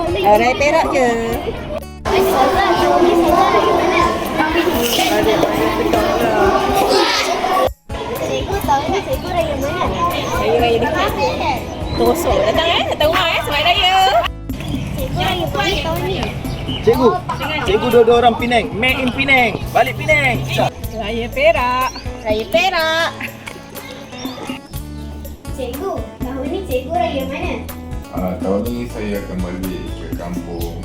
Raya Perak je. Saza, tahun ni Saza raya mana? Ada Perak lah. Cikgu, tahun ni cikgu raya mana? Saya raya dekat. Terosok. Datang datang rumah selamat raya. Cikgu raya mana tahun ni? Cikgu dua-dua orang Penang. Make in Penang. Balik Penang. Raya Perak. Raya Perak. Cikgu, tahun ni cikgu raya mana? Tahun ni saya akan balik ke kampung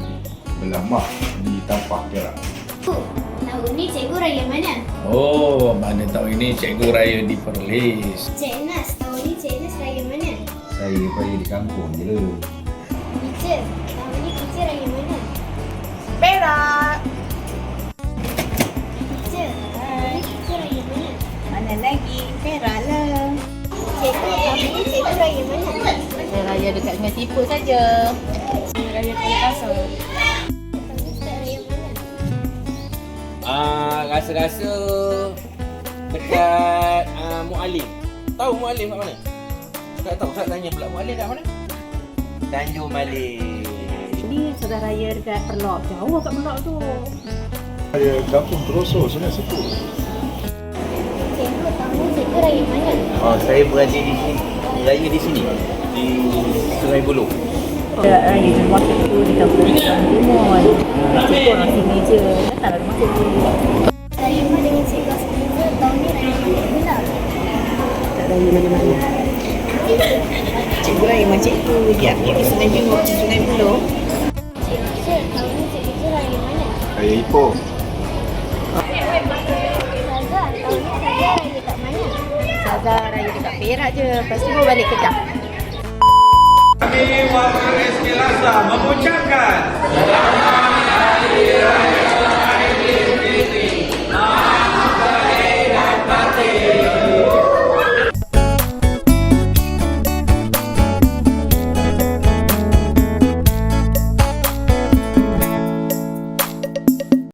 belah mak di Tampah Perak. Tahun ni cikgu raya mana? Oh, mana tahun ini cikgu raya di Perlis. Cik Nas, tahun ni Cik Nas raya mana? Saya raya di kampung je. Teacher, tahun ni teacher raya mana? Perak. Teacher, tahun ni teacher raya mana? Mana lagi? Perak lah. Cikgu, tahun ni cikgu raya mana? Saya raya dekat Sungai Tipul saja. Raya Teluk Kasar. Tahun ni ustaz raya mana? Rasa-rasa dekat Mualim. Tahu Mualim kat mana? Tak tahu. Saya tanya pula Mualim kat mana? Tanjung Malik. Ni saudara raya dekat Perlok. Jauh kat Perlok tu. Saya kampung Terosok, Sungai Situ. Cikgu, tahun ni cikgu raya mana? Saya berada di sini. Raya di sini. Di Sungai Buloh. Raya di rumah cikgu di kampung Timur. Cikgu orang sini je. Datanglah rumah cikgu. Raya mana dengan cikgu Asmiza, tahun ni raya mana pula? Tak raya mana-mana. Cikgu raya dengan cikgu. Dia di Sungai Timur, di Sungai Buloh. Cikgu, tahun ni cikgu raya mana? Saya Ipoh. Saza, tahun ni Saza raya kat mana? Saza raya dekat Perak je. Lepas tu baru balik Kedah. Kami warga SK Lasa mengucapkan selamat